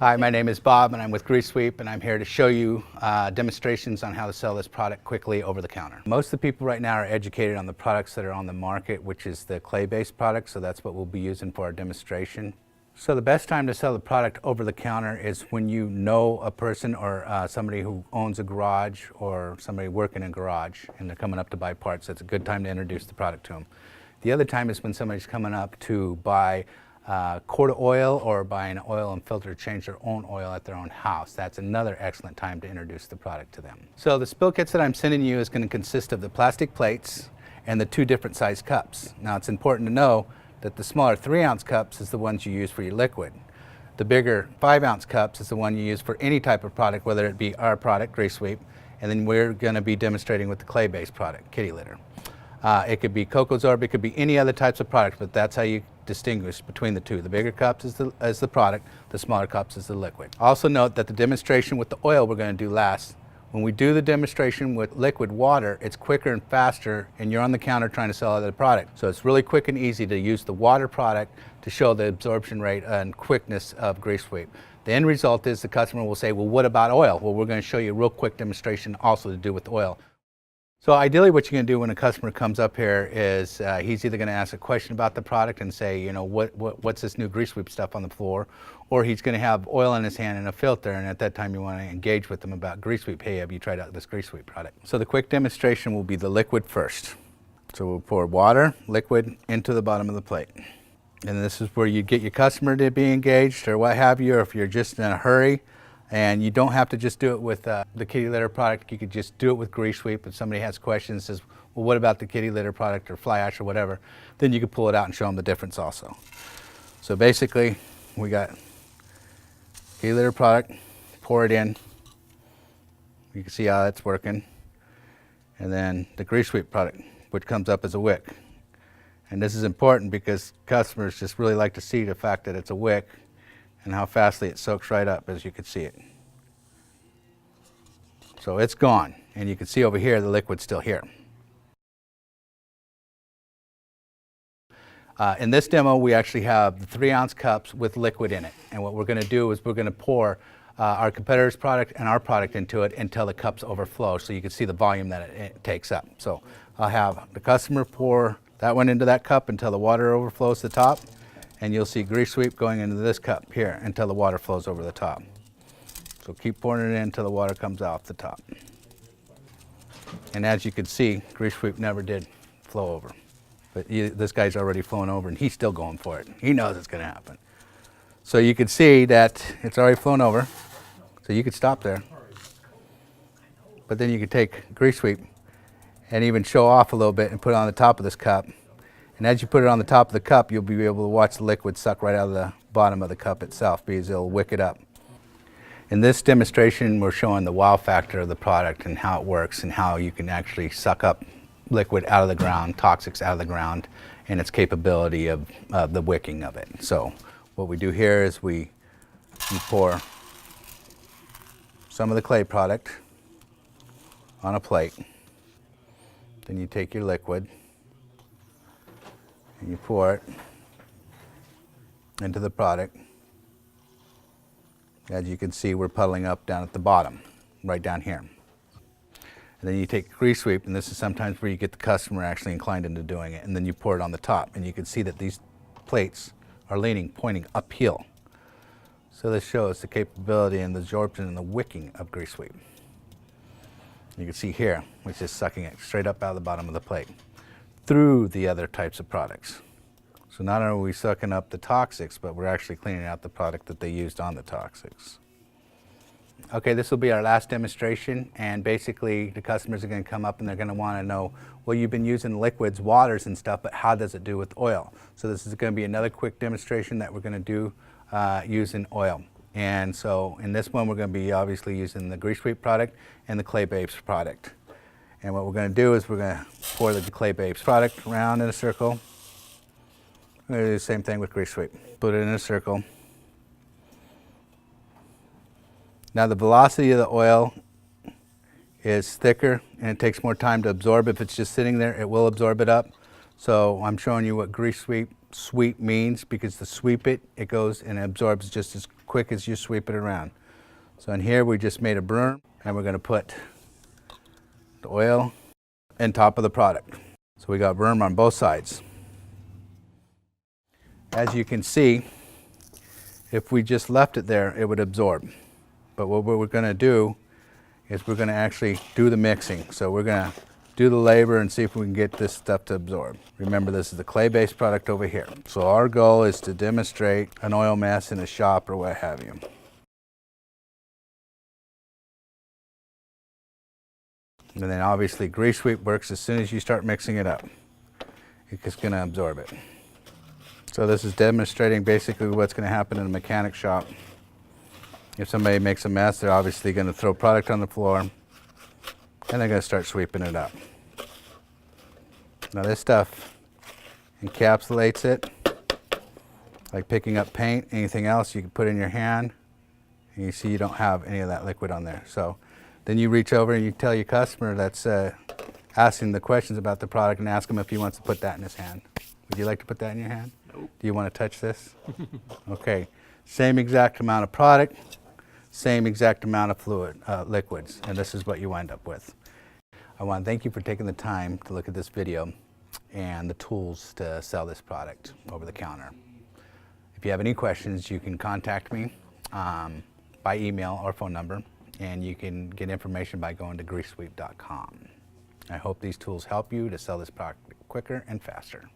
Hi, my name is Bob and I'm with Grease Sweep, and I'm here to show you demonstrations on how to sell this product quickly over the counter. Most of the people right now are educated on the products that are on the market, which is the clay-based product, so that's what we'll be using for our demonstration. So the best time to sell the product over the counter is when you know a person or somebody who owns a garage or somebody working in a garage and they're coming up to buy parts. That's a good time to introduce the product to them. The other time is when somebody's coming up to buy quart of oil or buy an oil and filter to change their own oil at their own house. That's another excellent time to introduce the product to them. So the spill kits that I'm sending you is going to consist of the plastic plates and the two different size cups. Now it's important to know that the smaller 3-ounce cups is the ones you use for your liquid. The bigger 5-ounce cups is the one you use for any type of product, whether it be our product, Grease Sweep, and then we're going to be demonstrating with the clay-based product, kitty litter. It could be Coco-Zorb, it could be any other types of products, but that's how you distinguish between the two. The bigger cups is the product, the smaller cups is the liquid. Also note that the demonstration with the oil we're going to do last. When we do the demonstration with liquid water, it's quicker and faster, and you're on the counter trying to sell other product. So it's really quick and easy to use the water product to show the absorption rate and quickness of Grease Sweep. The end result is the customer will say, well, what about oil? Well, we're going to show you a real quick demonstration also to do with oil. So ideally what you're going to do when a customer comes up here is he's either going to ask a question about the product and say, you know, what's this new Grease Sweep stuff on the floor, or he's going to have oil in his hand and a filter, and at that time you want to engage with them about Grease Sweep. Hey, have you tried out this Grease Sweep product? So the quick demonstration will be the liquid first. So we'll pour water, liquid, into the bottom of the plate. And this is where you get your customer to be engaged or what have you, or if you're just in a hurry. And you don't have to just do it with the kitty litter product. You could just do it with Grease Sweep. If somebody has questions, says, well, what about the kitty litter product or fly ash or whatever, then you can pull it out and show them the difference also. So basically, we got kitty litter product, pour it in. You can see how it's working. And then the Grease Sweep product, which comes up as a wick. And this is important because customers just really like to see the fact that it's a wick and how fastly it soaks right up, as you can see it. So it's gone, and you can see over here the liquid's still here. In this demo we actually have the 3-ounce cups with liquid in it, and what we're going to do is we're going to pour our competitor's product and our product into it until the cups overflow, so you can see the volume that it takes up. So I'll have the customer pour that one into that cup until the water overflows the top, and you'll see Grease Sweep going into this cup here until the water flows over the top. So keep pouring it in until the water comes off the top. And as you can see, Grease Sweep never did flow over. But this guy's already flown over and he's still going for it. He knows it's going to happen. So you can see that it's already flown over. So you could stop there. But then you could take Grease Sweep and even show off a little bit and put it on the top of this cup. And as you put it on the top of the cup, you'll be able to watch the liquid suck right out of the bottom of the cup itself because it'll wick it up. In this demonstration, we're showing the wow factor of the product and how it works and how you can actually suck up liquid out of the ground, toxics out of the ground, and its capability of the wicking of it. So what we do here is you pour some of the clay product on a plate. Then you take your liquid and you pour it into the product. As you can see, we're puddling up down at the bottom, right down here. And then you take Grease Sweep, and this is sometimes where you get the customer actually inclined into doing it, and then you pour it on the top, and you can see that these plates are pointing uphill. So this shows the capability and the absorption and the wicking of Grease Sweep. You can see here, which is sucking it straight up out of the bottom of the plate through the other types of products. So not only are we sucking up the toxics, but we're actually cleaning out the product that they used on the toxics. Okay, this will be our last demonstration, and basically the customers are going to come up and they're going to want to know, well, you've been using liquids, waters and stuff, but how does it do with oil? So this is going to be another quick demonstration that we're going to do using oil. And so in this one we're going to be obviously using the Grease Sweep product and the clay-based product. And what we're going to do is we're going to pour the clay-based product around in a circle. We're going to do the same thing with Grease Sweep. Put it in a circle. Now the velocity of the oil is thicker and it takes more time to absorb. If it's just sitting there, it will absorb it up. So I'm showing you what Grease Sweep means, because to sweep it, it goes and absorbs just as quick as you sweep it around. So in here we just made a berm, and we're going to put the oil on top of the product. So we got berm on both sides. As you can see, if we just left it there, it would absorb. But what we're going to do is we're going to actually do the mixing. So we're going to do the labor and see if we can get this stuff to absorb. Remember, this is the clay-based product over here. So our goal is to demonstrate an oil mess in a shop or what have you. And then obviously grease sweep works as soon as you start mixing it up. It's going to absorb it. So this is demonstrating basically what's going to happen in a mechanic shop. If somebody makes a mess, they're obviously going to throw product on the floor, and they're going to start sweeping it up. Now this stuff encapsulates it, like picking up paint, anything else you can put in your hand, and you see you don't have any of that liquid on there. So then you reach over and you tell your customer that's asking the questions about the product and ask him if he wants to put that in his hand. Would you like to put that in your hand? Nope. Do you want to touch this? Okay. Same exact amount of product, same exact amount of fluid, liquids, and this is what you wind up with. I want to thank you for taking the time to look at this video and the tools to sell this product over the counter. If you have any questions, you can contact me by email or phone number, and you can get information by going to greasesweep.com. I hope these tools help you to sell this product quicker and faster.